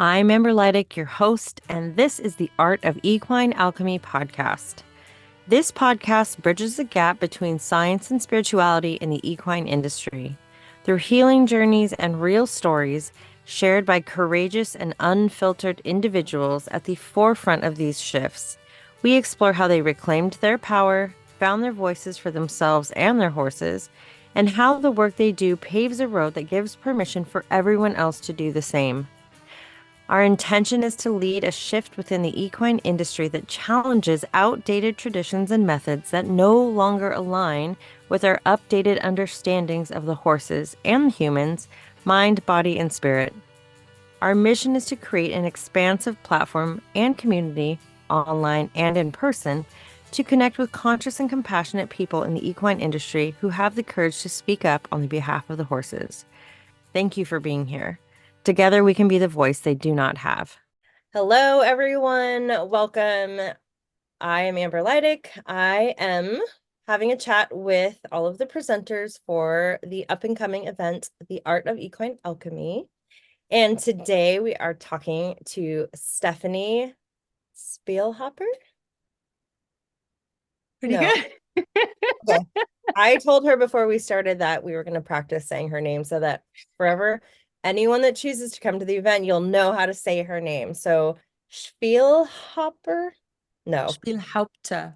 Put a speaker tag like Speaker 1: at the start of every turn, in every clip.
Speaker 1: I'm Amber Leidick, your host, and this is the Art of Equine Alchemy podcast. This podcast bridges the gap between science and spirituality in the equine industry. Through healing journeys and real stories shared by courageous and unfiltered individuals at the forefront of these shifts, we explore how they reclaimed their power, found their voices for themselves and their horses, and how the work they do paves a road that gives permission for everyone else to do the same. Our intention is to lead a shift within the equine industry that challenges outdated traditions and methods that no longer align with our updated understandings of the horses and humans, mind, body, and spirit. Our mission is to create an expansive platform and community, online and in person, to connect with conscious and compassionate people in the equine industry who have the courage to speak up on the behalf of the horses. Thank you for being here. Together, we can be the voice they do not have. Hello, everyone. Welcome. I am Amber Leidick. I am having a chat with all of the presenters for the up-and-coming event, The Art of Equine Alchemy. And today we are talking to Stephanie Spielhaupter.
Speaker 2: Pretty
Speaker 1: No.
Speaker 2: good.
Speaker 1: Okay. I told her before we started that we were going to practice saying her name so that forever, anyone that chooses to come to the event, you'll know how to say her name. So Spielhaupter? No,
Speaker 2: Spielhaupter.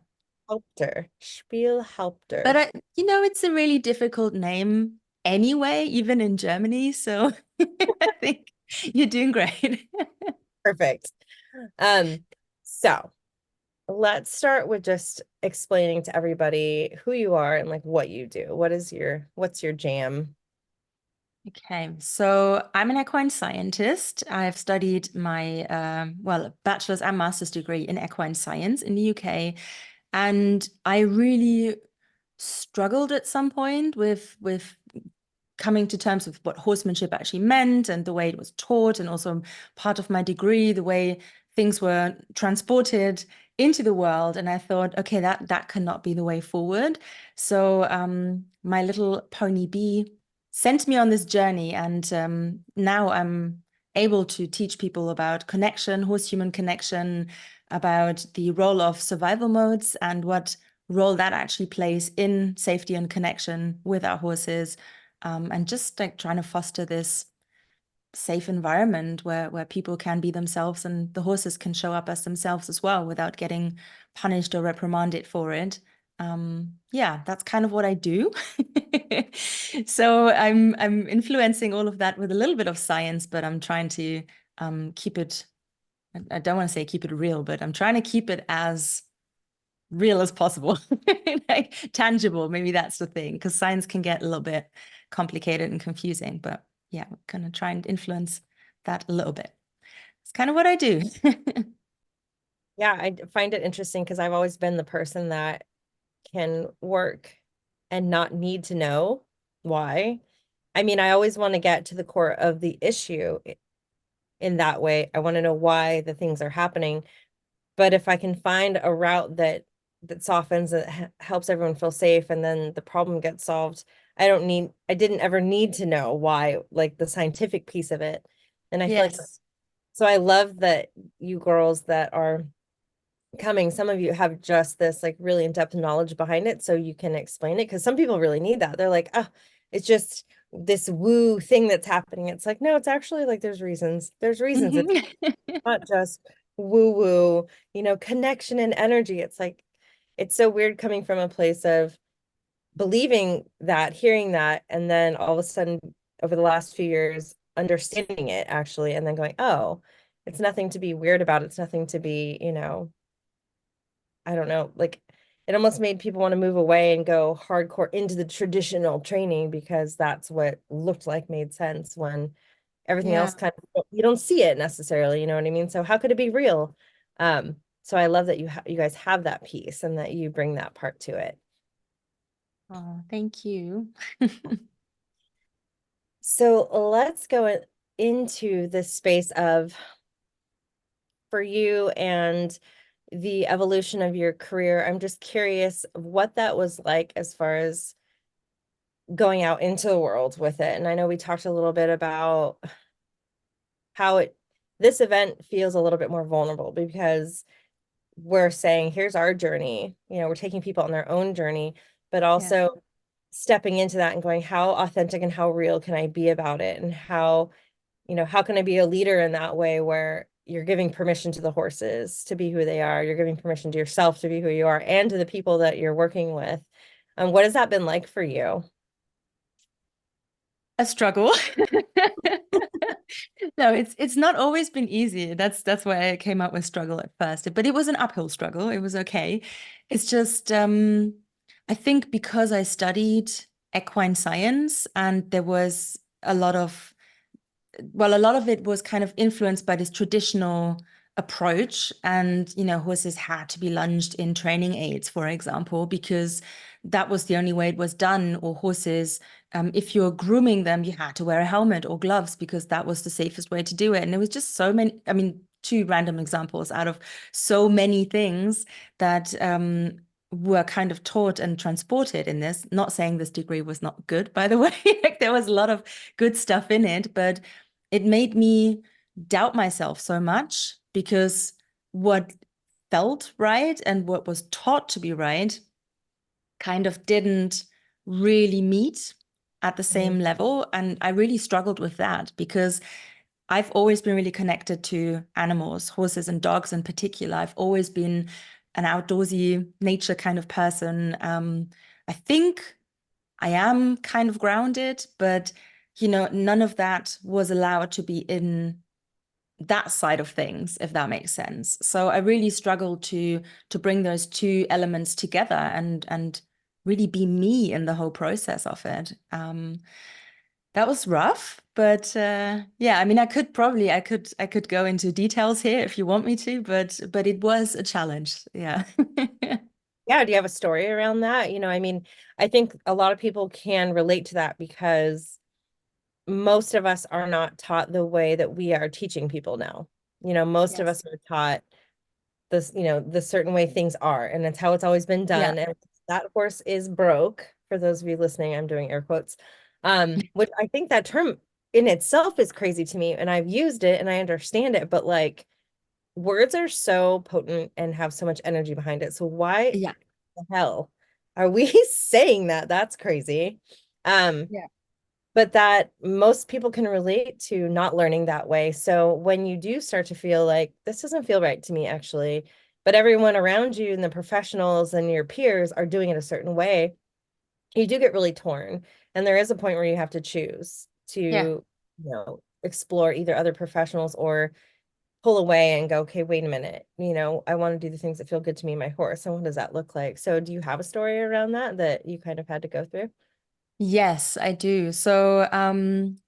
Speaker 1: Haupter. Spielhaupter.
Speaker 2: But it's a really difficult name anyway, even in Germany. So I think you're doing great.
Speaker 1: Perfect. So let's start with just explaining to everybody who you are and like what you do. What's your jam?
Speaker 2: Okay, so I'm an equine scientist. I've studied my bachelor's and master's degree in equine science in the UK, and I really struggled at some point with coming to terms with what horsemanship actually meant and the way it was taught, and also part of my degree, the way things were transported into the world. And I thought, okay, that cannot be the way forward. So my little pony bee sent me on this journey, and now I'm able to teach people about connection, horse-human connection, about the role of survival modes and what role that actually plays in safety and connection with our horses, and just like trying to foster this safe environment where people can be themselves and the horses can show up as themselves as well without getting punished or reprimanded for it. Yeah, that's kind of what I do. So I'm influencing all of that with a little bit of science, but I'm trying to keep it. I don't want to say keep it real, but I'm trying to keep it as real as possible, like tangible. Maybe that's the thing, because science can get a little bit complicated and confusing. But yeah, we're gonna try and influence that a little bit. It's kind of what I do.
Speaker 1: Yeah, I find it interesting because I've always been the person that can work and not need to know why. I mean, I always want to get to the core of the issue in that way. I want to know why the things are happening. But if I can find a route that softens, that helps everyone feel safe, and then the problem gets solved, I didn't ever need to know why, like the scientific piece of it. And I feel like,
Speaker 2: Yes.
Speaker 1: so I love that you girls that are coming, some of you have just this like really in-depth knowledge behind it, so you can explain it, because some people really need that. They're like, oh, it's just this woo thing that's happening. It's like, no, it's actually like there's reasons. It's not just woo woo, connection and energy. It's like, it's so weird coming from a place of believing that, hearing that, and then all of a sudden over the last few years understanding it actually, and then going, oh, it's nothing to be weird about. It's nothing to be, I don't know, like it almost made people want to move away and go hardcore into the traditional training because that's what looked like made sense, when everything
Speaker 2: Yeah.
Speaker 1: else kind of, you don't see it necessarily, you know what I mean? So how could it be real? So I love that you guys have that piece and that you bring that part to it.
Speaker 2: Oh, thank you.
Speaker 1: So let's go into this space of, for you and the evolution of your career. I'm just curious what that was like as far as going out into the world with it. And I know we talked a little bit about how this event feels a little bit more vulnerable because we're saying, here's our journey. We're taking people on their own journey, but
Speaker 2: Yeah.
Speaker 1: also stepping into that and going, how authentic and how real can I be about it? And how can I be a leader in that way where you're giving permission to the horses to be who they are, you're giving permission to yourself to be who you are, and to the people that you're working with. What has that been like for you?
Speaker 2: A struggle. No, it's not always been easy. That's why I came up with struggle at first. But it was an uphill struggle. It was okay. It's just I think because I studied equine science and there was a lot of it was kind of influenced by this traditional approach. And, horses had to be lunged in training aids, for example, because that was the only way it was done. Or horses, if you're grooming them, you had to wear a helmet or gloves because that was the safest way to do it. And it was just so many, I mean, two random examples out of so many things that were kind of taught and transported in this. Not saying this degree was not good, by the way. Like, there was a lot of good stuff in it, but it made me doubt myself so much because what felt right and what was taught to be right kind of didn't really meet at the same level. And I really struggled with that because I've always been really connected to animals, horses and dogs in particular. I've always been an outdoorsy nature kind of person. I think I am kind of grounded, but none of that was allowed to be in that side of things, if that makes sense. So I really struggled to bring those two elements together and really be me in the whole process of it. That was rough, but yeah, I mean, I could go into details here if you want me to, but it was a challenge. Yeah.
Speaker 1: Yeah, do you have a story around that? I think a lot of people can relate to that because most of us are not taught the way that we are teaching people now. Most of
Speaker 2: Yes.
Speaker 1: us are taught this, the certain way things are, and it's how it's always been
Speaker 2: Yeah.
Speaker 1: done. And that horse is broke, for those of you listening, I'm doing air quotes, which I think that term in itself is crazy to me. And I've used it and I understand it, but like words are so potent and have so much energy behind it. So why
Speaker 2: Yeah.
Speaker 1: the hell are we saying that? That's crazy. Um,
Speaker 2: Yeah.
Speaker 1: but that most people can relate to not learning that way. So when you do start to feel like this doesn't feel right to me, actually, but everyone around you and the professionals and your peers are doing it a certain way, you do get really torn. And there is a point where you have to choose to,
Speaker 2: Yeah.
Speaker 1: explore either other professionals or pull away and go, okay, wait a minute, I want to do the things that feel good to me and my horse. And what does that look like? So do you have a story around that you kind of had to go through?
Speaker 2: Yes, I do. So,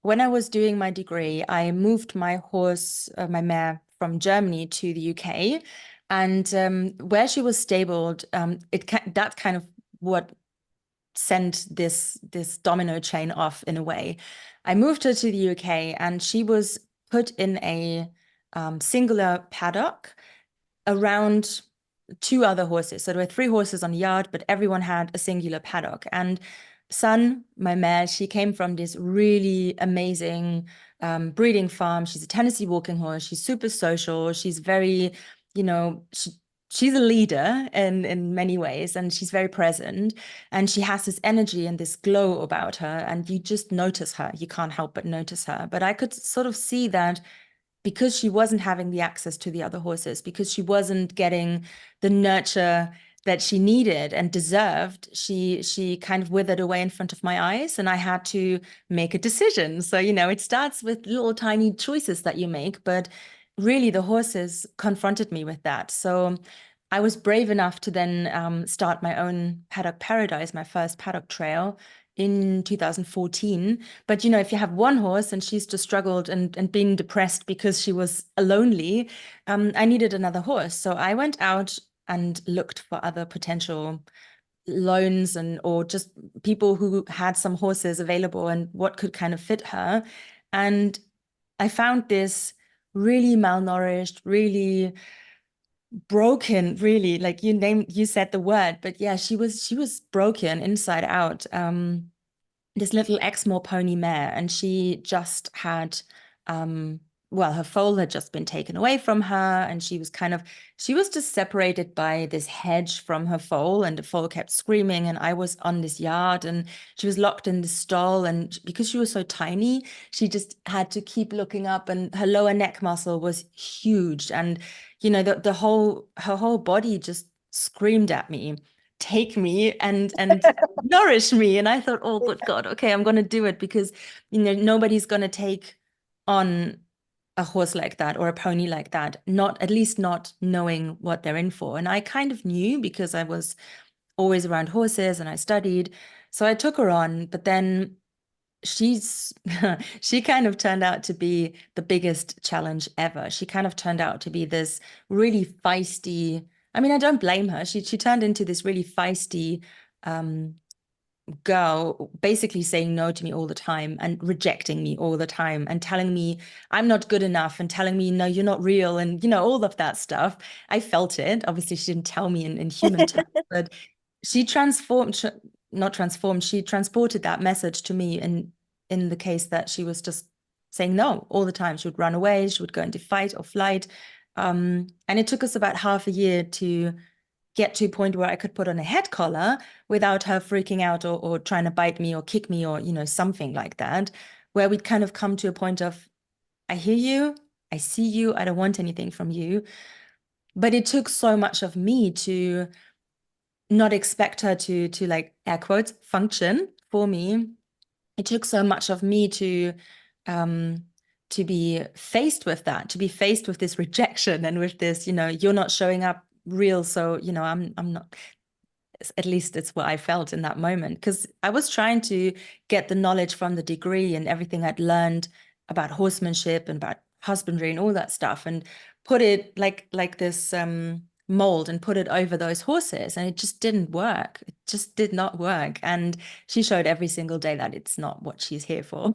Speaker 2: when I was doing my degree, I moved my horse, my mare, from Germany to the UK, and where she was stabled, that's kind of what sent this domino chain off in a way. I moved her to the UK, and she was put in a singular paddock around two other horses. So there were three horses on the yard, but everyone had a singular paddock. And Sun, my mare, she came from this really amazing breeding farm. She's a Tennessee walking horse. She's super social. She's very, you know, she's a leader in many ways, and she's very present. And she has this energy and this glow about her, and you just notice her. You can't help but notice her. But I could sort of see that because she wasn't having the access to the other horses, because she wasn't getting the nurture that she needed and deserved, she kind of withered away in front of my eyes, and I had to make a decision. So, it starts with little tiny choices that you make, but really the horses confronted me with that. So I was brave enough to then start my own paddock paradise, my first paddock trail in 2014. But if you have one horse and she's just struggled and been depressed because she was lonely, I needed another horse. So I went out and looked for other potential loans and or just people who had some horses available and what could kind of fit her. And I found this really malnourished, really broken, really, like you said the word, but yeah, she was broken inside out. This little Exmoor pony mare, and she just had well, her foal had just been taken away from her, and she was just separated by this hedge from her foal, and the foal kept screaming, and I was on this yard, and she was locked in the stall, and because she was so tiny, she just had to keep looking up, and her lower neck muscle was huge, and her whole body just screamed at me, take me and nourish me. And I thought, oh, good God, okay, I'm gonna do it, because nobody's gonna take on a horse like that or a pony like that, not at least not knowing what they're in for. And I kind of knew, because I was always around horses and I studied. So I took her on, but then she's she kind of turned out to be the biggest challenge ever. She kind of turned out to be this really feisty, I mean, I don't blame her. She turned into this really feisty girl, basically saying no to me all the time and rejecting me all the time and telling me I'm not good enough and telling me, no, you're not real, and all of that stuff. I felt it. Obviously, she didn't tell me in human terms, but she not transformed, she transported that message to me in the case that she was just saying no all the time. She would run away, she would go into fight or flight. And it took us about half a year to get to a point where I could put on a head collar without her freaking out or trying to bite me or kick me or, something like that, where we'd kind of come to a point of, I hear you, I see you, I don't want anything from you. But it took so much of me to not expect her to like, air quotes, function for me. It took so much of me to be faced with that, to be faced with this rejection and with this, you're not showing up real. So, I'm not, at least it's what I felt in that moment, because I was trying to get the knowledge from the degree and everything I'd learned about horsemanship and about husbandry and all that stuff, and put it like this mold and put it over those horses, and it just didn't work. It just did not work. And she showed every single day that it's not what she's here for.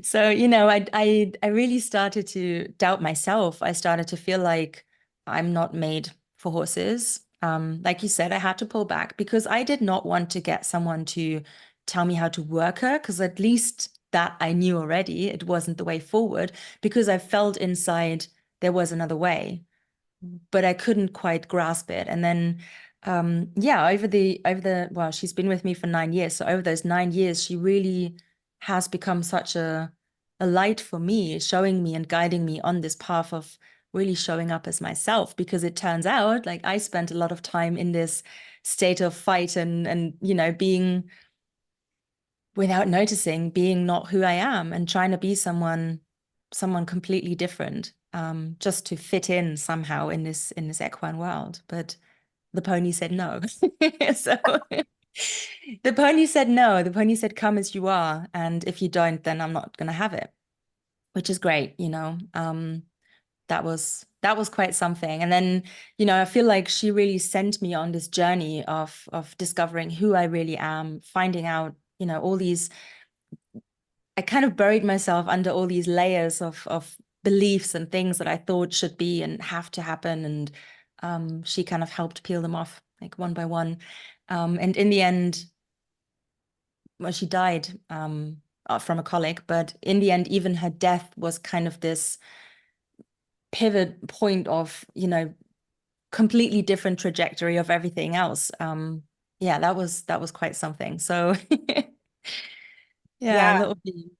Speaker 2: So, I really started to doubt myself. I started to feel like I'm not made for horses. Like you said, I had to pull back because I did not want to get someone to tell me how to work her, because at least that I knew already it wasn't the way forward, because I felt inside there was another way, but I couldn't quite grasp it. And then, yeah, well, she's been with me for 9 years. So over those 9 years, she really has become such a light for me, showing me and guiding me on this path of really showing up as myself. Because it turns out, like, I spent a lot of time in this state of fight and being, without noticing, being not who I am and trying to be someone completely different, just to fit in somehow in this equine world. But the pony said no. So the pony said no. The pony said, come as you are, and if you don't, then I'm not going to have it, which is great. That was quite something. And then, I feel like she really sent me on this journey of discovering who I really am, finding out, all these, I kind of buried myself under all these layers of beliefs and things that I thought should be and have to happen. And she kind of helped peel them off, like, one by one. And in the end, well, she died from a colic, but in the end, even her death was kind of this pivot point of, completely different trajectory of everything else. Yeah, that was quite something. So yeah,
Speaker 1: Yeah,
Speaker 2: that'll be.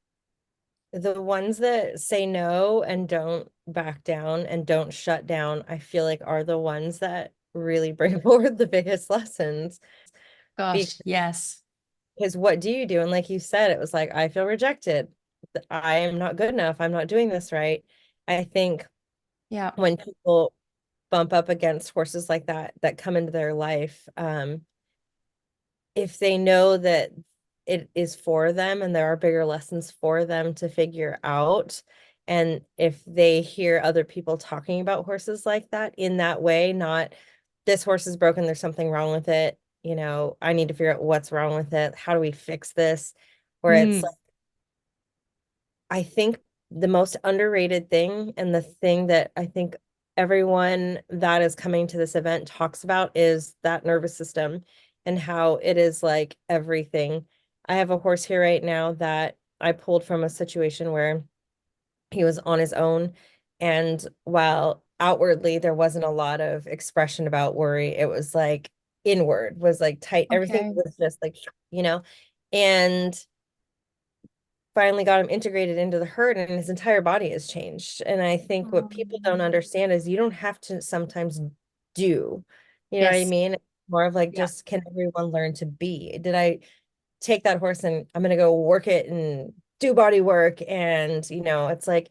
Speaker 1: the ones that say no and don't back down and don't shut down, I feel like are the ones that really bring forward the biggest lessons.
Speaker 2: Gosh, yes.
Speaker 1: Because what do you do? And like you said, it was like, I feel rejected. I am not good enough. I'm not doing this right. I think
Speaker 2: Yeah.
Speaker 1: when people bump up against horses like that come into their life, if they know that it is for them and there are bigger lessons for them to figure out, and if they hear other people talking about horses like that in that way, not this horse is broken, there's something wrong with it, I need to figure out what's wrong with it, how do we fix this, where it's like,
Speaker 2: Mm.
Speaker 1: I think the most underrated thing, and the thing that I think everyone that is coming to this event talks about, is that nervous system and how it is like everything. I have a horse here right now that I pulled from a situation where He was on his own. And while outwardly there wasn't a lot of expression about worry, it was like inward, was like tight. Everything
Speaker 2: Okay.
Speaker 1: was just like, you know, and finally got him integrated into the herd and his entire body has changed. And I think what people don't
Speaker 2: Um,
Speaker 1: understand is you don't have to sometimes do, you know what I
Speaker 2: yes.
Speaker 1: mean? It's more of like,
Speaker 2: Yeah.
Speaker 1: just can everyone learn to be? Did I take that horse and I'm gonna go work it and do body work? And, you know, it's like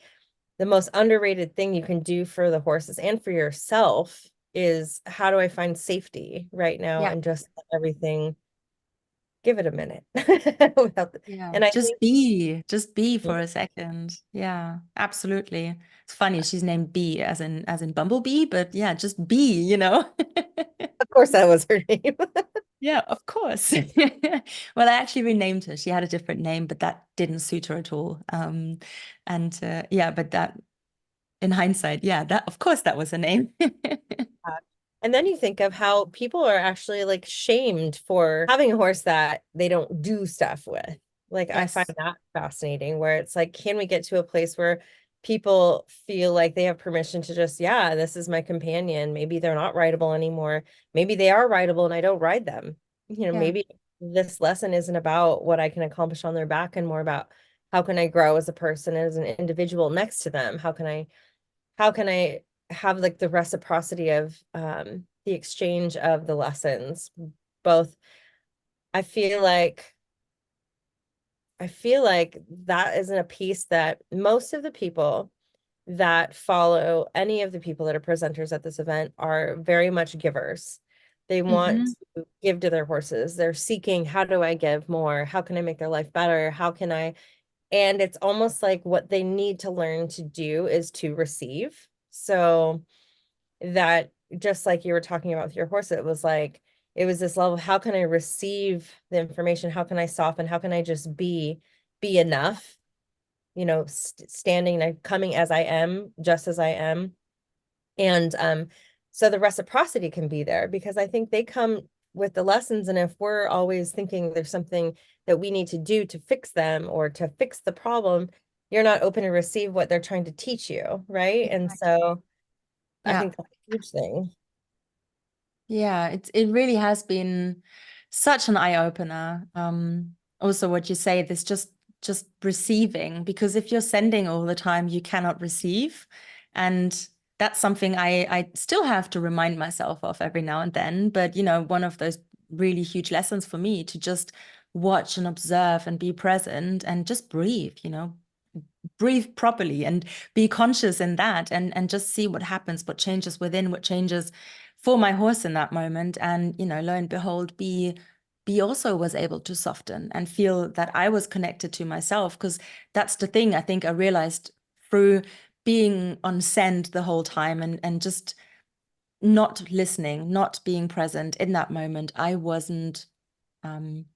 Speaker 1: the most underrated thing you can do for the horses and for yourself is how do I find safety right now
Speaker 2: Yeah.
Speaker 1: and just let everything, give it a minute. Without
Speaker 2: Yeah.
Speaker 1: and I
Speaker 2: Just
Speaker 1: think
Speaker 2: be for a second. Yeah, absolutely. It's funny, she's named Bee as in Bumblebee, but yeah, just be, you know.
Speaker 1: of course that was her name.
Speaker 2: Yeah, of course. Well, I actually renamed her. She had a different name, but that didn't suit her at all. And yeah, but that in hindsight, yeah, that of course that was her name.
Speaker 1: And then you think of how people are actually like shamed for having a horse that they don't do stuff with. Like I find
Speaker 2: Yes.
Speaker 1: that fascinating, where it's like, can we get to a place where people feel like they have permission to just, yeah, this is my companion. Maybe they're not rideable anymore. Maybe they are rideable and I don't ride them. You know,
Speaker 2: Yeah.
Speaker 1: maybe this lesson isn't about what I can accomplish on their back and more about how can I grow as a person, as an individual next to them? How can I have like the reciprocity of the exchange of the lessons? Both, I feel like I feel like that isn't a piece that most of the people that follow any of the people that are presenters at this event are very much givers. They want
Speaker 2: Hmm.
Speaker 1: to give to their horses. They're seeking, how do I give more? How can I make their life better? How can I? And it's almost like what they need to learn to do is to receive. So that, just like you were talking about with your horse, it was like it was this level, how can I receive the information? How can I soften? How can I just be enough? You know, standing and coming as I am, just as I am. And so the reciprocity can be there because I think they come with the lessons. And if we're always thinking there's something that we need to do to fix them or to fix the problem, you're not open to receive what they're trying to teach you, right? And
Speaker 2: Exactly.
Speaker 1: so I
Speaker 2: Yeah.
Speaker 1: think that's a huge thing.
Speaker 2: Yeah, it really has been such an eye opener. Also what you say, this just receiving, because if you're sending all the time, you cannot receive. And that's something I still have to remind myself of every now and then. But you know, one of those really huge lessons for me to just watch and observe and be present and just breathe, you know, breathe properly and be conscious in that and just see what happens, what changes within, what changes for my horse in that moment. And you know, lo and behold, be also was able to soften and feel that I was connected to myself, because that's the thing I think I realized through being on send the whole time and just not listening, not being present in that moment. I wasn't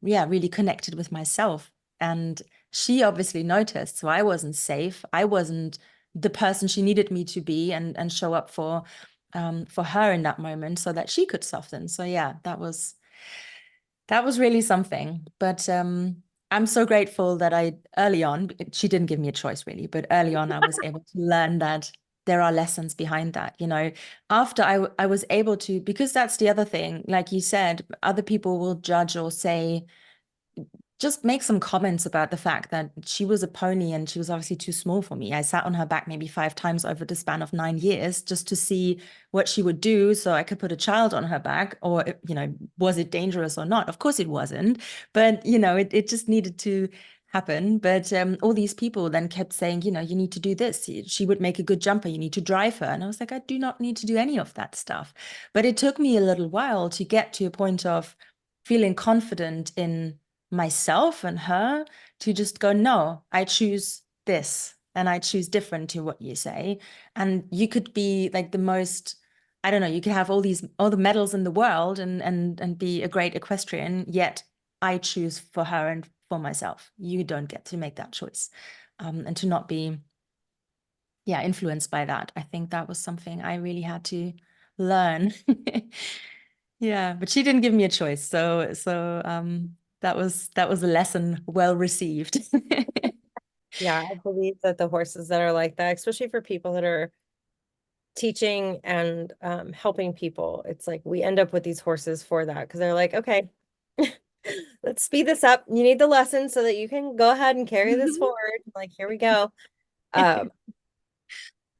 Speaker 2: yeah, really connected with myself. And she obviously noticed. So I wasn't safe. I wasn't the person she needed me to be and show up for her in that moment so that she could soften. So yeah, that was really something. But I'm so grateful that I early on, she didn't give me a choice really, but early on I was able to learn that there are lessons behind that. You know, after I was able to, because that's the other thing, like you said, other people will judge or say, just make some comments about the fact that she was a pony and she was obviously too small for me. I sat on her back maybe 5 times over the span of 9 years just to see what she would do so I could put a child on her back. Or, you know, was it dangerous or not? Of course it wasn't. But, you know, it just needed to happen. But all these people then kept saying, you know, you need to do this. She would make a good jumper. You need to drive her. And I was like, I do not need to do any of that stuff. But it took me a little while to get to a point of feeling confident in myself and her to just go, no, I choose this and I choose different to what you say. And you could be like the most, I don't know, you could have all the medals in the world and be a great equestrian, yet I choose for her and for myself. You don't get to make that choice. And to not be, yeah, influenced by that. I think that was something I really had to learn. Yeah, but she didn't give me a choice. So that was a lesson well received.
Speaker 1: Yeah, I believe that the horses that are like that, especially for people that are teaching and helping people, it's like we end up with these horses for that because they're like, okay, let's speed this up. You need the lesson so that you can go ahead and carry this
Speaker 2: Mhm.
Speaker 1: forward. Like, here we go. Um,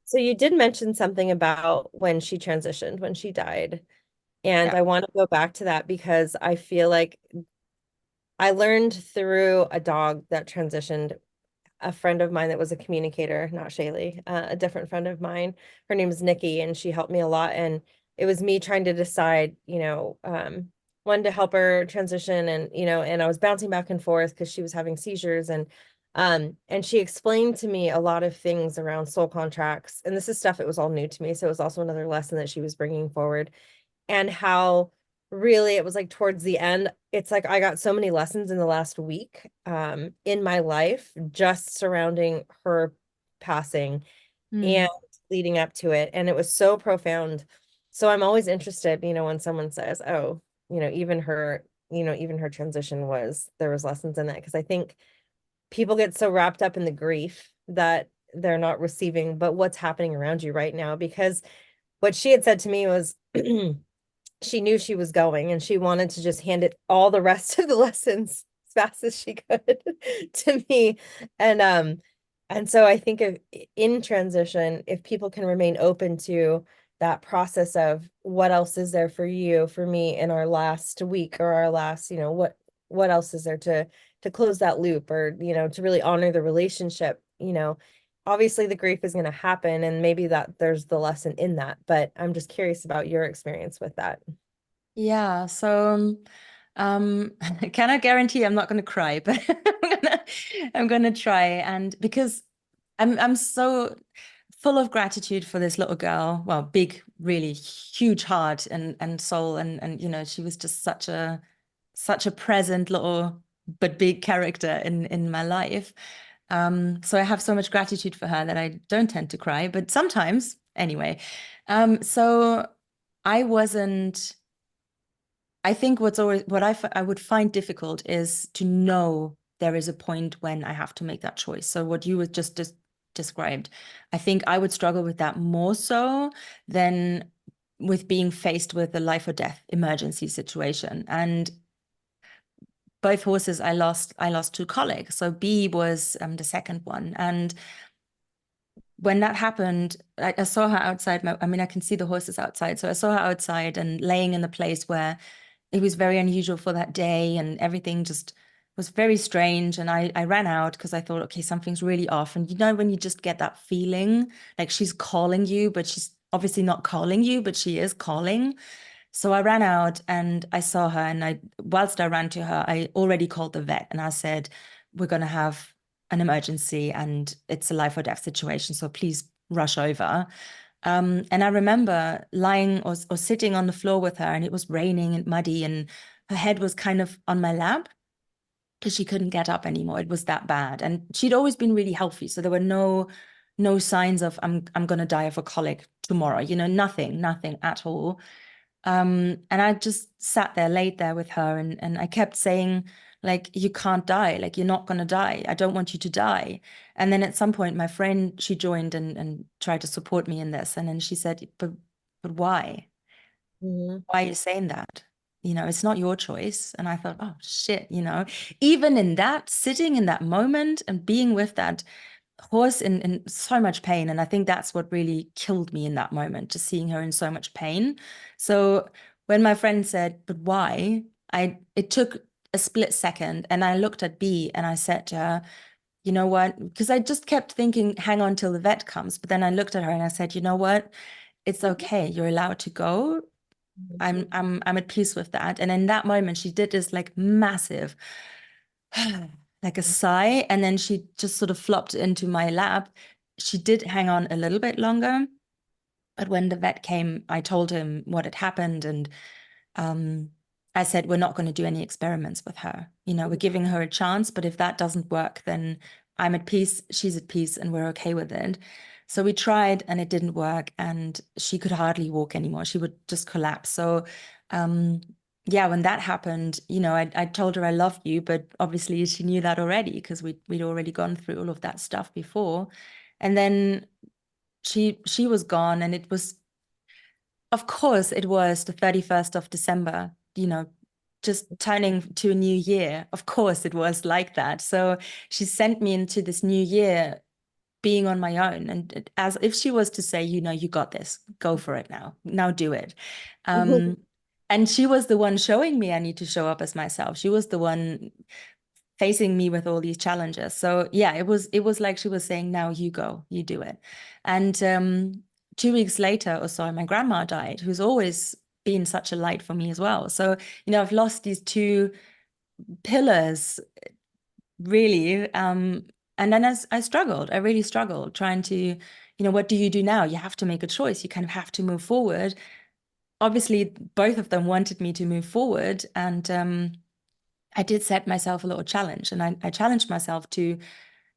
Speaker 1: so you did mention something about when she transitioned, when she died. And
Speaker 2: Yeah.
Speaker 1: I want to go back to that because I feel like I learned through a dog that transitioned, a friend of mine that was a communicator, not Shaylee, a different friend of mine. Her name is Nikki, and she helped me a lot. And it was me trying to decide, when to help her transition, and and I was bouncing back and forth because she was having seizures, and she explained to me a lot of things around soul contracts. And this is stuff, it was all new to me, so it was also another lesson that she was bringing forward, and how really it was like towards the end, it's like I got so many lessons in the last week in my life just surrounding her passing and
Speaker 2: Mm.
Speaker 1: leading up to it, and it was so profound. So I'm always interested, when someone says, oh, even her transition was, there was lessons in that, because I think people get so wrapped up in the grief that they're not receiving but what's happening around you right now. Because what she had said to me was she knew she was going, and she wanted to just hand it all the rest of the lessons as fast as she could to me. And so I think if in transition, if people can remain open to that process of what else is there for you, for me, in our last week or our last, what else is there to close that loop, or to really honor the relationship. Obviously the grief is going to happen, and maybe that there's the lesson in that, but I'm just curious about your experience with that.
Speaker 2: Yeah, so I cannot guarantee I'm not going to cry, but I'm gonna try. And because I'm so full of gratitude for this little girl. Well, big, really huge heart and soul, and she was just such a present little but big character in my life. So I have so much gratitude for her that I don't tend to cry, but sometimes anyway. So I wasn't. I think what's always what I would find difficult is to know there is a point when I have to make that choice. So what you were just described, I think I would struggle with that more so than with being faced with a life or death emergency situation. And both horses I lost to colic. So B was the second one. And when that happened, I saw her outside. I mean, I can see the horses outside. So I saw her outside and laying in the place where it was very unusual for that day, and everything just was very strange. And I ran out because I thought, okay, something's really off. And when you just get that feeling like she's calling you, but she's obviously not calling you, but she is calling. So I ran out and I saw her, and whilst I ran to her, I already called the vet and I said, we're going to have an emergency and it's a life or death situation. So please rush over. And I remember lying or sitting on the floor with her, and it was raining and muddy, and her head was kind of on my lap because she couldn't get up anymore. It was that bad. And she'd always been really healthy. So there were no signs of I'm gonna die of a colic tomorrow, nothing at all. And I just sat there, laid there with her, and I kept saying, like, you can't die, like you're not gonna die. I don't want you to die. And then at some point, my friend, she joined and tried to support me in this. And then she said, but why?
Speaker 1: Mhm.
Speaker 2: Why are you saying that? It's not your choice. And I thought, oh shit, even in that, sitting in that moment and being with that horse in so much pain. And I think that's what really killed me in that moment, just seeing her in so much pain. So when my friend said, but why? It took a split second, and I looked at B and I said to her, you know what? Because I just kept thinking, hang on till the vet comes. But then I looked at her and I said, you know what? It's okay. You're allowed to go. I'm at peace with that. And in that moment, she did this like massive, like a sigh, and then she just sort of flopped into my lap. She did hang on a little bit longer, but when the vet came, I told him what had happened, and um, I said, we're not going to do any experiments with her. We're giving her a chance, but if that doesn't work, then I'm at peace, she's at peace, and we're okay with it. So we tried and it didn't work, and she could hardly walk anymore. She would just collapse. So, um, yeah, when that happened, I told her I love you, but obviously she knew that already because we'd already gone through all of that stuff before. And then she was gone, and it was, of course, it was the 31st of December, just turning to a new year. Of course, it was like that. So she sent me into this new year being on my own, and as if she was to say, you got this, go for it now do it. And she was the one showing me I need to show up as myself. She was the one facing me with all these challenges. So yeah, it was like she was saying, now you go, you do it. And 2 weeks later or so, my grandma died, who's always been such a light for me as well. So I've lost these two pillars, really. And then I struggled. I really struggled trying to, what do you do now? You have to make a choice. You kind of have to move forward. Obviously, both of them wanted me to move forward. And I did set myself a little challenge. And I challenged myself to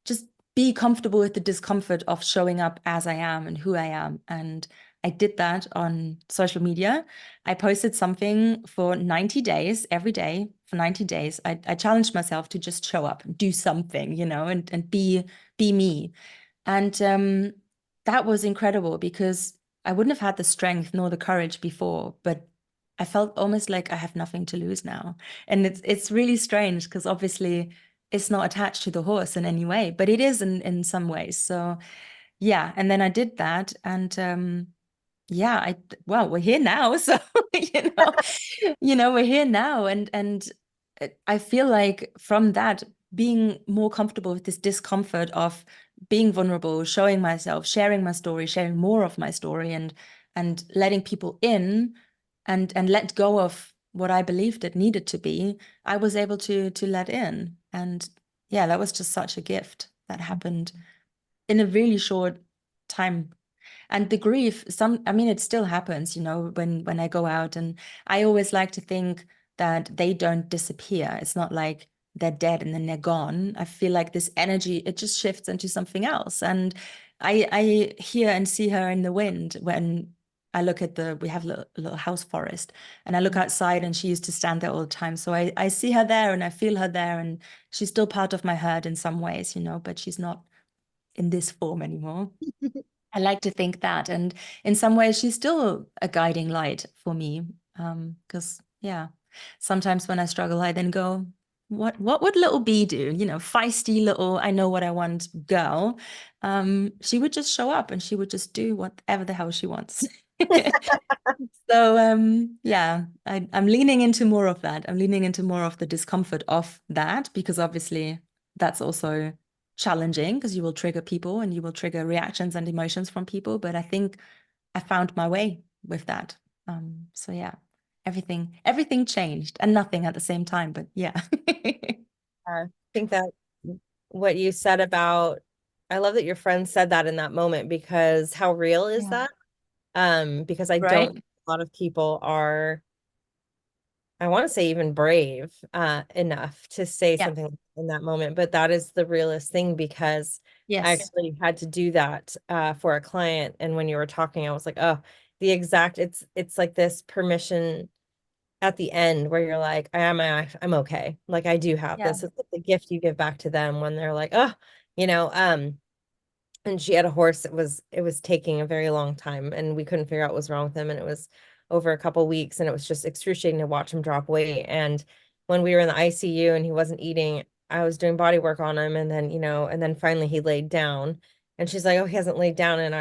Speaker 2: just be comfortable with the discomfort of showing up as I am and who I am. And I did that on social media. I posted something for 90 days, every day for 90 days. I challenged myself to just show up, do something, and be me. And that was incredible because I wouldn't have had the strength nor the courage before, but I felt almost like I have nothing to lose now. And it's really strange because obviously it's not attached to the horse in any way, but it is in some ways. So yeah, and then I did that, and yeah, well, we're here now. So you know, we're here now, and I feel like from that, being more comfortable with this discomfort of being vulnerable, showing myself, sharing my story, sharing more of my story, and letting people in, and let go of what I believed it needed to be, I was able to let in. And yeah, that was just such a gift that happened in a really short time. And the grief, I mean, it still happens, when I go out, and I always like to think that they don't disappear. It's not like they're dead and then they're gone. I feel like this energy, it just shifts into something else. And I hear and see her in the wind when I look at we have a little house forest, and I look outside, and she used to stand there all the time. So I see her there, and I feel her there, and she's still part of my herd in some ways, but she's not in this form anymore. I like to think that. And in some ways, she's still a guiding light for me. Because yeah, sometimes when I struggle, I then go, what would little B do? Feisty little, I know what I want girl. She would just show up, and she would just do whatever the hell she wants. So yeah, I'm leaning into more of that. I'm leaning into more of the discomfort of that, because obviously that's also challenging, because you will trigger people and you will trigger reactions and emotions from people. But I think I found my way with that. So yeah, everything changed and nothing at the same time. But yeah.
Speaker 1: I think that what you said about, I love that your friend said that in that moment, because how real is
Speaker 2: Yeah.
Speaker 1: that? Because I don't
Speaker 2: Right.
Speaker 1: think a lot of people are, I want to say even brave enough to say
Speaker 2: Yeah.
Speaker 1: something in that moment, but that is the realest thing, because I
Speaker 2: Yes.
Speaker 1: actually had to do that for a client. And when you were talking, I was like, oh, it's like this permission at the end where you're like, I'm okay. Like I do have
Speaker 2: Yeah.
Speaker 1: this. It's like the gift you give back to them when they're like, oh, you know, and she had a horse that it was taking a very long time, and we couldn't figure out what was wrong with him, and it was over a couple weeks, and it was just excruciating to watch him drop weight. And when we were in the ICU and he wasn't eating, I was doing body work on him, and then and then finally he laid down, and she's like, oh, he hasn't laid down. And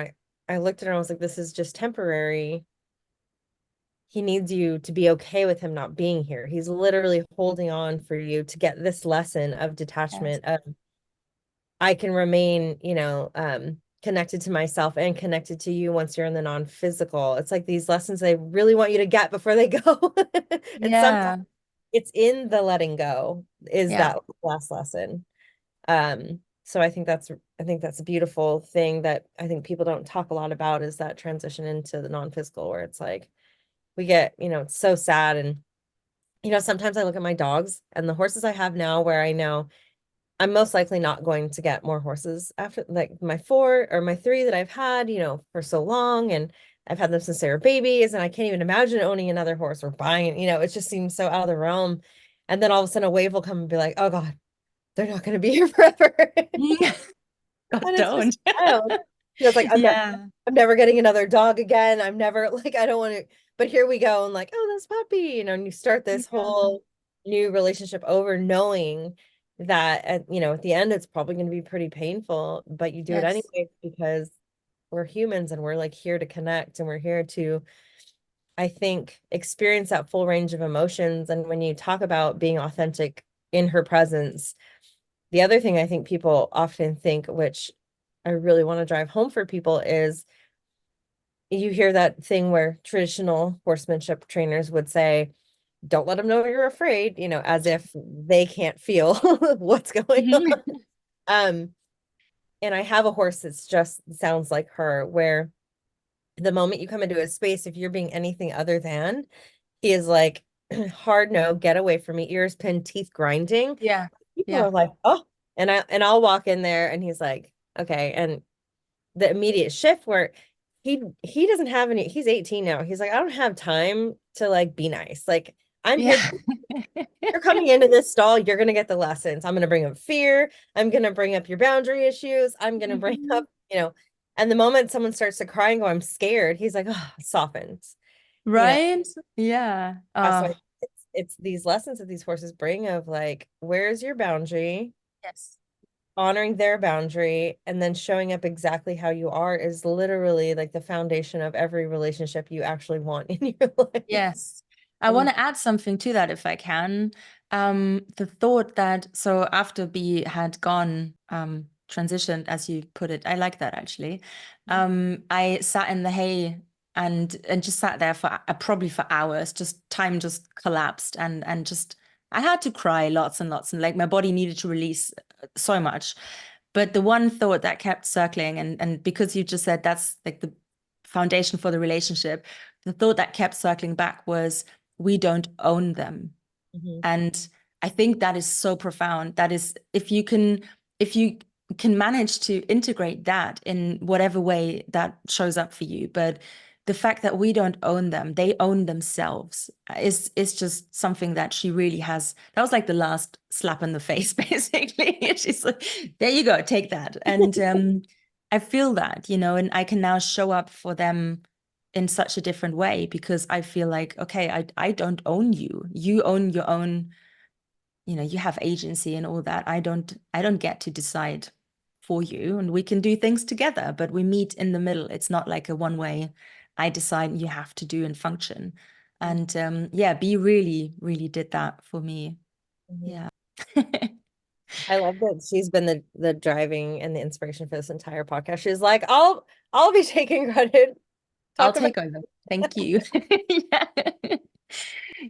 Speaker 1: I looked at her and I was like, this is just temporary. He needs you to be okay with him not being here. He's literally holding on for you to get this lesson of
Speaker 2: Yes.
Speaker 1: detachment, of I can remain, connected to myself and connected to you once you're in the non-physical. It's like these lessons they really want you to get before they go. And sometimes
Speaker 2: Yeah.
Speaker 1: it's in the letting go is
Speaker 2: Yeah.
Speaker 1: that last lesson. So I think that's a beautiful thing that I think people don't talk a lot about, is that transition into the non-physical, where it's like we get, it's so sad. And sometimes I look at my dogs and the horses I have now, where I know I'm most likely not going to get more horses after, like, my 4 or my 3 that I've had, for so long. And I've had them since they were babies, and I can't even imagine owning another horse or buying, it just seems so out of the realm. And then all of a sudden a wave will come and be like, oh God, they're not going to be here forever.
Speaker 2: God,
Speaker 1: And it's just
Speaker 2: don't.
Speaker 1: wild. It's like
Speaker 2: Yeah.
Speaker 1: I'm never getting another dog again. I'm never like I don't want to, but here we go and like, oh, this puppy, and you start this
Speaker 2: Yeah.
Speaker 1: whole new relationship over knowing that at the end it's probably going to be pretty painful, but you do it
Speaker 2: Yes.
Speaker 1: anyway because we're humans and we're like here to connect and we're here to, I think, experience that full range of emotions. And when you talk about being authentic in her presence, the other thing I think people often think, which I really want to drive home for people, is you hear that thing where traditional horsemanship trainers would say, don't let them know you're afraid, as if they can't feel what's going on.
Speaker 2: Mhm.
Speaker 1: Um, and I have a horse that's just sounds like her, where the moment you come into a space, if you're being anything other than, he is like, hard no, get away from me, ears pinned, teeth grinding.
Speaker 2: Yeah.
Speaker 1: People
Speaker 2: Yeah.
Speaker 1: are like, oh, and I'll walk in there and he's like, okay. And the immediate shift where he doesn't have any, he's 18 now. He's like, I don't have time to like be nice. Like I'm here,
Speaker 2: Yeah.
Speaker 1: you're coming into this stall, you're gonna get the lessons. I'm gonna bring up fear, I'm gonna bring up your boundary issues, I'm gonna bring up,
Speaker 2: Mhm.
Speaker 1: and the moment someone starts to cry and go, I'm scared, he's like, oh, it softens. You know,
Speaker 2: Right? Yeah.
Speaker 1: so
Speaker 2: Oh,
Speaker 1: it's these lessons that these horses bring of like, where's your boundary?
Speaker 2: yes.
Speaker 1: Honoring their boundary and then showing up exactly how you are is literally like the foundation of every relationship you actually want in your life.
Speaker 2: Yes. I want
Speaker 1: And
Speaker 2: to add something to that if I can. The thought that so after B had gone, transitioned, as you put it, I like that actually. I sat in the hay and just sat there for probably for hours. Just time just collapsed and just I had to cry lots and lots and like my body needed to release so much. But the one thought that kept circling and because you just said that's like the foundation for the relationship, the thought that kept circling back was we don't own them.
Speaker 1: Mhm,
Speaker 2: And I think that is so profound. That is, if you can manage to integrate that in whatever way that shows up for you, but the fact that we don't own them, they own themselves is just something that she really has. That was like the last slap in the face, basically. She's like, there you go, take that. And I feel that, and I can now show up for them in such a different way because I feel like, okay, I don't own you. You own your own, you have agency and all that. I don't get to decide for you. And we can do things together, but we meet in the middle. It's not like a one way, I decide you have to do and function. And yeah, B really, really did that for me.
Speaker 1: mhm.
Speaker 2: Yeah.
Speaker 1: I love that she's been the driving and the inspiration for this entire podcast. She's like, I'll be taking credit.
Speaker 2: I'll
Speaker 1: Talk about
Speaker 2: take over. Thank you. Yeah.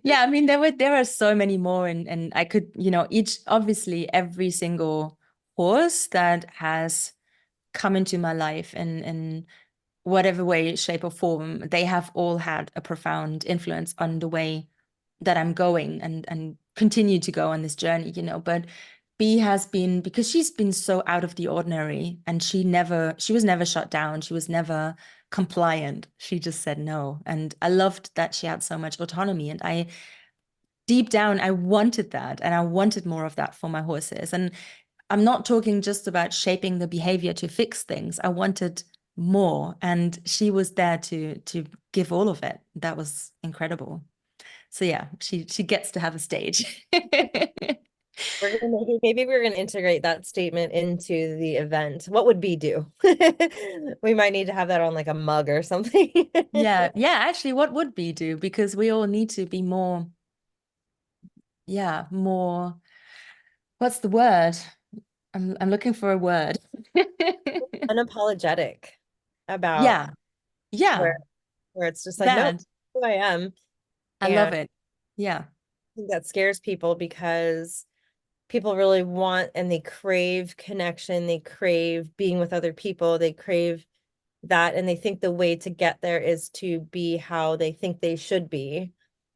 Speaker 2: Yeah, I mean there are so many more and I could, each obviously every single horse that has come into my life in whatever way, shape, or form, they have all had a profound influence on the way that I'm going and continue to go on this journey. But B has been because she's been so out of the ordinary and she was never shut down. She was never compliant. She just said no. And I loved that she had so much autonomy. And I deep down, I wanted that and I wanted more of that for my horses. And I'm not talking just about shaping the behavior to fix things. I wanted more. And she was there to give all of it. That was incredible. So yeah, she gets to have a stage.
Speaker 1: we're gonna maybe we're gonna integrate that statement into the event. What would B do? We might need to have that on like a mug or something.
Speaker 2: Yeah, yeah, actually, what would B do? Because we all need to be more, yeah, more, what's the word? I'm looking for a word.
Speaker 1: Unapologetic about
Speaker 2: Yeah, yeah,
Speaker 1: where where it's just like, no,
Speaker 2: that.
Speaker 1: who I am.
Speaker 2: I
Speaker 1: And
Speaker 2: love it. Yeah,
Speaker 1: I think that scares people because people really want and they crave connection, they crave being with other people, they crave that, and they think the way to get there is to be how they think they should be. And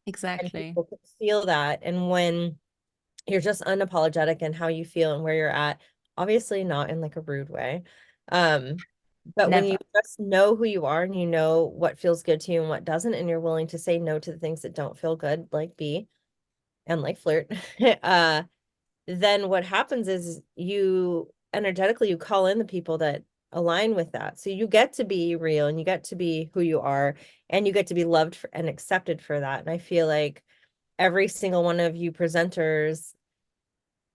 Speaker 2: exactly.
Speaker 1: people can feel that. And when you're just unapologetic in how you feel and where you're at, obviously not in like a rude way. Um, But when you
Speaker 2: Never.
Speaker 1: just know who you are and you know what feels good to you and what doesn't, and you're willing to say no to the things that don't feel good, like B and like flirt, then what happens is you energetically you call in the people that align with that. So you get to be real and you get to be who you are and you get to be loved for, and accepted for that. And I feel like every single one of you presenters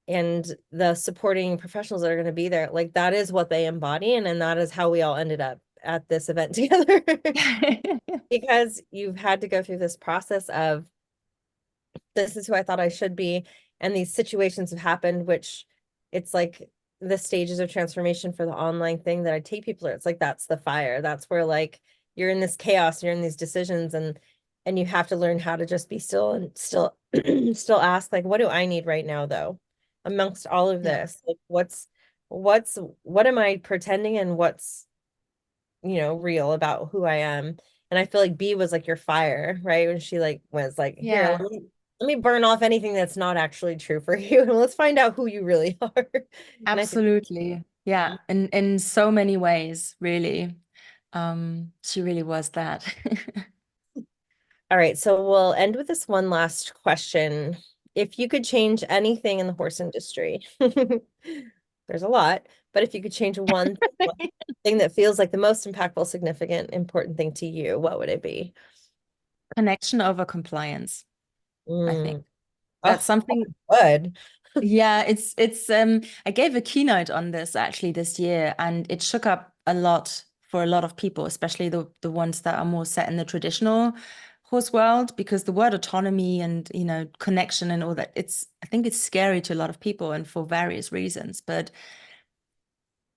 Speaker 1: and the supporting professionals that are going to be there, like that is what they embody. And that is how we all ended up at this event together because you've had to go through this process of this is who I thought I should be. And these situations have happened, which it's like the stages of transformation for the online thing that I take people through. It's like that's the fire. That's where like you're in this chaos, you're in these decisions and you have to learn how to just be still and still still ask like what do I need right now though? Amongst all of
Speaker 2: Yeah.
Speaker 1: this, like what am I pretending and what's real about who I am. And I feel like B was like your fire, right? When she like was like, here,
Speaker 2: Yeah,
Speaker 1: let me burn off anything that's not actually true for you. And let's find out who you really are. And I think,
Speaker 2: absolutely. Yeah, in so many ways, really. She really was that.
Speaker 1: all right, so we'll end with this one last question. If you could change anything in the horse industry, there's a lot, but if you could change one thing that feels like the most impactful, significant, important thing to you, what would it be?
Speaker 2: Connection over compliance, I think.
Speaker 1: Mm.
Speaker 2: That's
Speaker 1: Oh,
Speaker 2: something.
Speaker 1: good.
Speaker 2: Yeah, it's I gave a keynote on this actually this year, and it shook up a lot for a lot of people, especially the ones that are more set in the traditional horse world, because the word autonomy and connection and all that, I think it's scary to a lot of people and for various reasons. But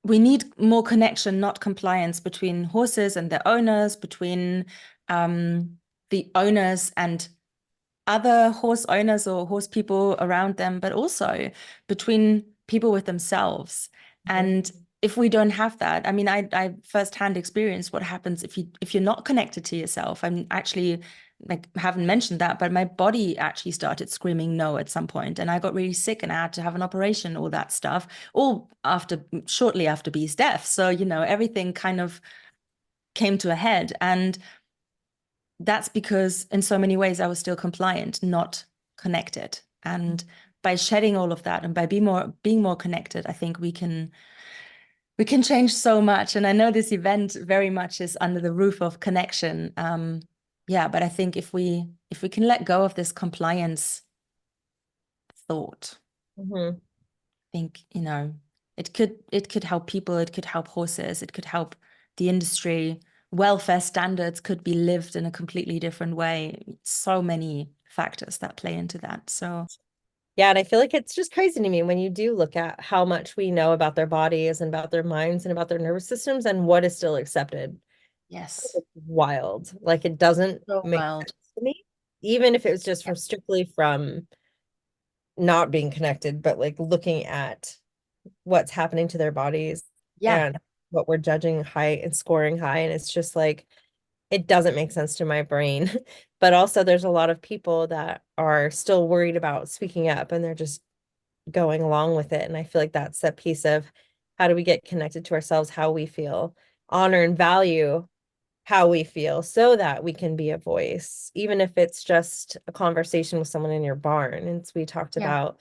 Speaker 2: we need more connection, not compliance, between horses and their owners, between the owners and other horse owners or horse people around them, but also between people with themselves.
Speaker 1: Mhm.
Speaker 2: And if we don't have that, I mean, I firsthand experienced what happens if you're not connected to yourself. I'm actually like haven't mentioned that, but my body actually started screaming no at some point, and I got really sick and I had to have an operation, all that stuff, all shortly after B's death. So, everything kind of came to a head. And that's because in so many ways I was still compliant, not connected. And by shedding all of that and by being more connected, I think we can change so much. And I know this event very much is under the roof of connection. Yeah, but I think if we can let go of this compliance thought,
Speaker 1: Mhm.
Speaker 2: I think, it could help people, it could help horses, it could help the industry. Welfare standards could be lived in a completely different way. So many factors that play into that. So,
Speaker 1: Yeah, and I feel like it's just crazy to me when you do look at how much we know about their bodies and about their minds and about their nervous systems and what is still accepted.
Speaker 2: yes,
Speaker 1: It's wild. Like it doesn't
Speaker 2: so
Speaker 1: make
Speaker 2: wild.
Speaker 1: sense to me, even if it was just
Speaker 2: Yeah.
Speaker 1: from strictly from not being connected, but like looking at what's happening to their bodies
Speaker 2: Yeah.
Speaker 1: and what we're judging high and scoring high. And it's just like it doesn't make sense to my brain. But also there's a lot of people that are still worried about speaking up and they're just going along with it. And I feel like that's that piece of how do we get connected to ourselves, how we feel, honor and value how we feel so that we can be a voice, even if it's just a conversation with someone in your barn. And so we talked
Speaker 2: Yeah.
Speaker 1: about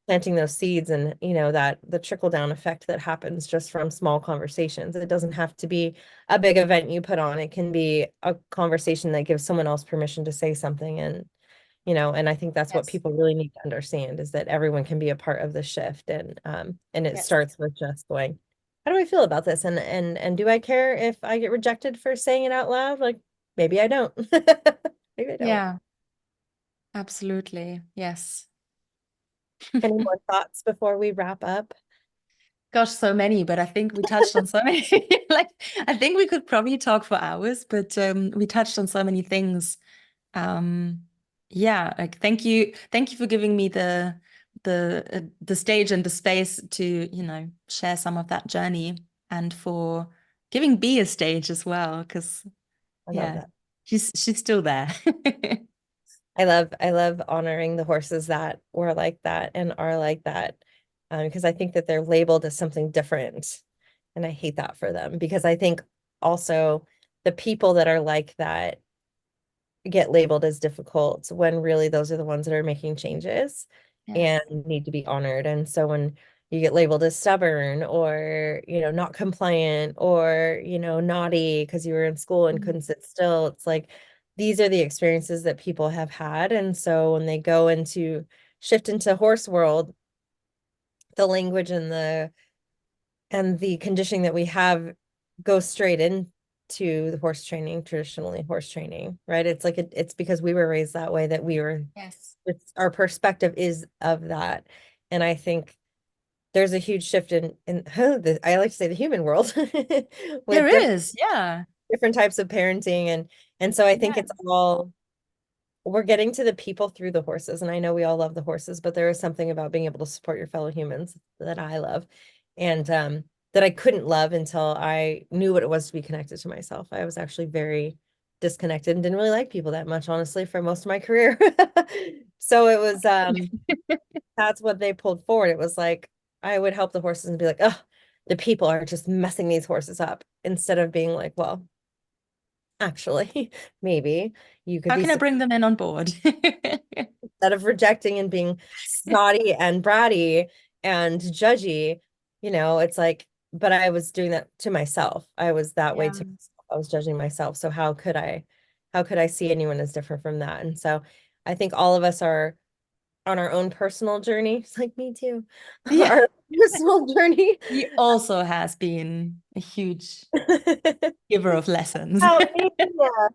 Speaker 1: planting those seeds and, that the trickle down effect that happens just from small conversations. It doesn't have to be a big event you put on. It can be a conversation that gives someone else permission to say something. And I think that's what
Speaker 2: Yes.
Speaker 1: people really need to understand is that everyone can be a part of the shift. And it
Speaker 2: Yes.
Speaker 1: starts with just going, how do I feel about this? And do I care if I get rejected for saying it out loud? Like maybe I don't. Maybe I don't.
Speaker 2: Yeah. Absolutely. Yes.
Speaker 1: Any more thoughts before we wrap up?
Speaker 2: Gosh, so many, but I think we touched on so many. Like, I think we could probably talk for hours, but we touched on so many things. Um, yeah, like thank you for giving me the stage and the space to, share some of that journey, and for giving B a stage as well, because
Speaker 1: I love
Speaker 2: yeah,
Speaker 1: that.
Speaker 2: she's still there.
Speaker 1: I love honoring the horses that were like that and are like that because I think that they're labeled as something different And I hate that for them because I think also the people that are like that get labeled as difficult when really those are the ones that are making changes and
Speaker 2: Yes.
Speaker 1: need to be honored. And so when you get labeled as stubborn or, not compliant or, naughty because you were in school and
Speaker 2: Mm.
Speaker 1: couldn't sit still, it's like these are the experiences that people have had. And so when they go into shift into horse world, the language and the conditioning that we have goes straight into the horse training, traditionally horse training, right? It's like it's because we were raised that way that
Speaker 2: Yes.
Speaker 1: it's our perspective is of that. And I think there's a huge shift in I like to say the human world
Speaker 2: There
Speaker 1: with
Speaker 2: is. Yeah.
Speaker 1: different types of parenting and so I think
Speaker 2: Yeah.
Speaker 1: it's all we're getting to the people through the horses. And I know we all love the horses, but there is something about being able to support your fellow humans that I love. And that I couldn't love until I knew what it was to be connected to myself. I was actually very disconnected and didn't really like people that much, honestly, for most of my career. So it was that's what they pulled forward. It was like I would help the horses and be like, oh, the people are just messing these horses up, instead of being like, well, actually, maybe you could
Speaker 2: How
Speaker 1: be
Speaker 2: can I bring them in on board?
Speaker 1: instead of rejecting and being snotty and bratty and judgy, it's like, but I was doing that to myself. I was that way
Speaker 2: Yeah.
Speaker 1: to myself. I was judging myself. So how could I see anyone as different from that? And so I think all of us are on our own personal journey. It's like me too.
Speaker 2: Yeah.
Speaker 1: Our personal journey.
Speaker 2: He also has been a huge giver of lessons.
Speaker 1: Help me. Yeah.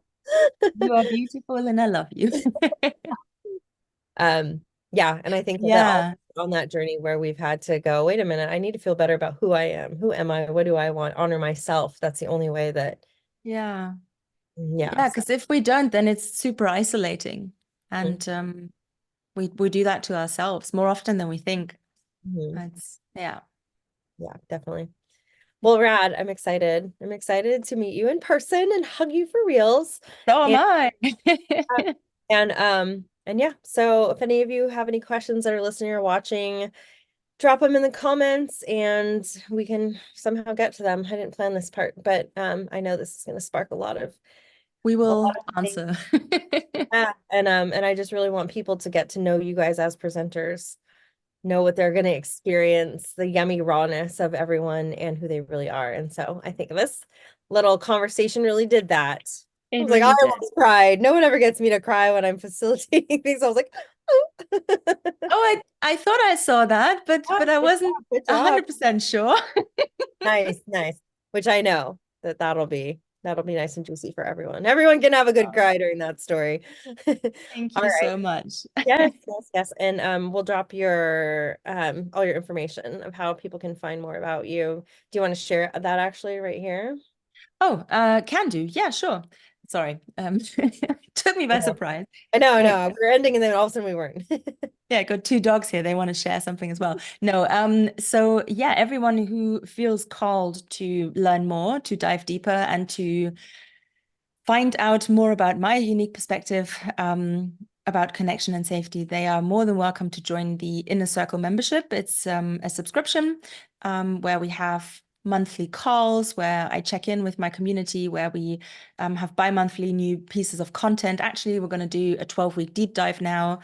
Speaker 2: You are beautiful and I love you.
Speaker 1: Um, yeah, and I think that all
Speaker 2: Yeah.
Speaker 1: on that journey where we've had to go, wait a minute, I need to feel better about who I am. Who am I? What do I want? Honor myself. That's the only way that,
Speaker 2: Yeah.
Speaker 1: yeah.
Speaker 2: Yeah,
Speaker 1: So,
Speaker 2: because if we don't, then it's super isolating.
Speaker 1: mhm,
Speaker 2: And we do that to ourselves more often than we think.
Speaker 1: mhm.
Speaker 2: It's yeah.
Speaker 1: Yeah, definitely. Well, Rad, I'm excited. I'm excited to meet you in person and hug you for reals.
Speaker 2: So am
Speaker 1: And
Speaker 2: I.
Speaker 1: and yeah, so if any of you have any questions that are listening or watching, drop them in the comments and we can somehow get to them. I didn't plan this part, but I know this is going to spark
Speaker 2: We
Speaker 1: a lot
Speaker 2: will
Speaker 1: of things.
Speaker 2: answer.
Speaker 1: And I just really want people to get to know you guys as presenters, know what they're going to experience, the yummy rawness of everyone and who they really are. And so I think this little conversation really did that. I
Speaker 2: It
Speaker 1: was like, I
Speaker 2: really did.
Speaker 1: almost cried. No one ever gets me to cry when I'm facilitating things. I was like, oh.
Speaker 2: Oh, I thought I saw that, but I
Speaker 1: Good
Speaker 2: wasn't
Speaker 1: job, good job.
Speaker 2: 100% sure.
Speaker 1: Nice, nice. Which I know that'll be nice and juicy for everyone. Everyone can have a good cry during that story.
Speaker 2: Thank
Speaker 1: All
Speaker 2: you
Speaker 1: right.
Speaker 2: so much.
Speaker 1: Yes, yes, yes. And we'll drop your all your information of how people can find more about you. Do you want to share that actually right here?
Speaker 2: Oh, can do. Yeah, sure. Sorry. Took me by
Speaker 1: Yeah.
Speaker 2: surprise.
Speaker 1: I know, I
Speaker 2: Wait,
Speaker 1: know. We're ending and then all of a sudden we weren't.
Speaker 2: yeah, got two dogs here. They want to share something as well. No, so yeah, everyone who feels called to learn more, to dive deeper, and to find out more about my unique perspective about connection and safety, they are more than welcome to join the Inner Circle membership. It's a subscription where we have monthly calls, where I check in with my community, where we have bi-monthly new pieces of content. Actually, we're going to do a 12-week deep dive now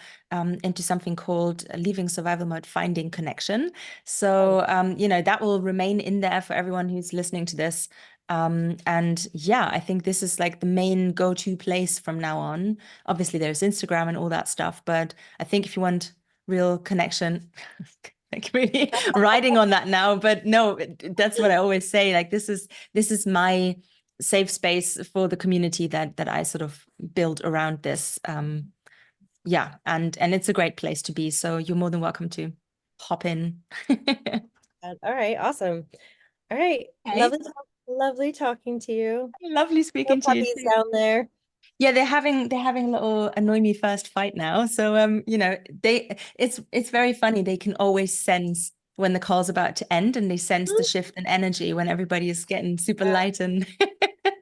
Speaker 2: into something called Leaving Survival Mode, Finding Connection. So, that will remain in there for everyone who's listening to this. And yeah, I think this is like the main go-to place from now on. Obviously, there's Instagram and all that stuff, but I think if you want real connection, like really riding on that now, but no, that's what I always say. Like this is my safe space for the community that I sort of build around this. Yeah, and it's a great place to be. So you're more than welcome to hop in.
Speaker 1: All right, awesome. All right.
Speaker 2: Okay.
Speaker 1: Lovely talking to you.
Speaker 2: Lovely
Speaker 1: No
Speaker 2: speaking to you
Speaker 1: puppies
Speaker 2: too.
Speaker 1: down there.
Speaker 2: Yeah, they're having a little annoy me first fight now. So it's very funny. They can always sense when the call's about to end and they sense the shift in energy when everybody is getting super
Speaker 1: Yeah.
Speaker 2: light and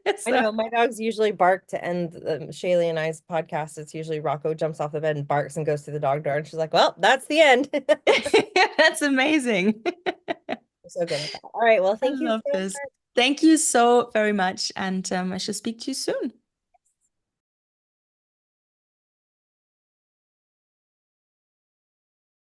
Speaker 1: I
Speaker 2: so
Speaker 1: know my dogs usually bark to end Shaylee and I's podcast. It's usually Rocco jumps off the bed and barks and goes through the dog door, and she's like, "Well, that's the end."
Speaker 2: that's amazing.
Speaker 1: so good at that. All right. Well,
Speaker 2: I
Speaker 1: thank you
Speaker 2: love
Speaker 1: so
Speaker 2: this. Thank you so very much. And I shall speak to you soon.